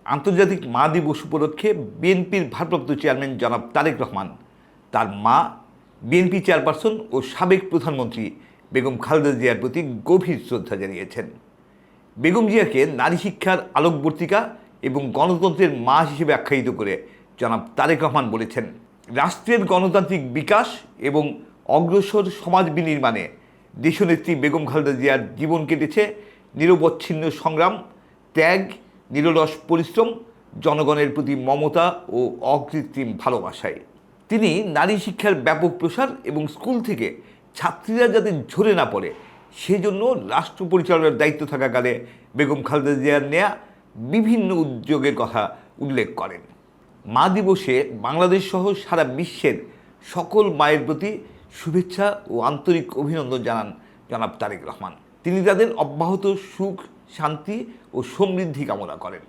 আন্তর্জাতিক মা দিবস উপলক্ষে বিএনপির ভারপ্রাপ্ত চেয়ারম্যান জনাব তারেক রহমান তার মা, বিএনপি চেয়ারপারসন ও সাবেক প্রধানমন্ত্রী বেগম খালেদা জিয়ার প্রতি গভীর শ্রদ্ধা জানিয়েছেন। বেগম জিয়াকে নারী শিক্ষার আলোকবর্তিকা এবং গণতন্ত্রের মা হিসেবে আখ্যায়িত করে জনাব তারেক রহমান বলেছেন, রাষ্ট্রের গণতান্ত্রিক বিকাশ এবং অগ্রসর সমাজ বিনির্মাণে দেশনেত্রী বেগম খালেদা জিয়ার জীবন কেটেছে নিরবচ্ছিন্ন সংগ্রাম, ত্যাগ, নিরলস পরিশ্রম, জনগণের প্রতি মমতা ও অকৃত্রিম ভালোবাসায়। তিনি নারী শিক্ষার ব্যাপক প্রসার এবং স্কুল থেকে ছাত্রীরা যাতে ঝরে না পড়ে সেজন্য রাষ্ট্র পরিচালনার দায়িত্ব থাকাকালে বেগম খালেদা জিয়ার নেয়া বিভিন্ন উদ্যোগের কথা উল্লেখ করেন। মা দিবসে বাংলাদেশ সহ সারা বিশ্বের সকল মায়ের প্রতি শুভেচ্ছা ও আন্তরিক অভিনন্দন জানান জনাব তারেক রহমান। তিনি তাদের অব্যাহত সুখ, শান্তি ও সমৃদ্ধি কামনা করেন।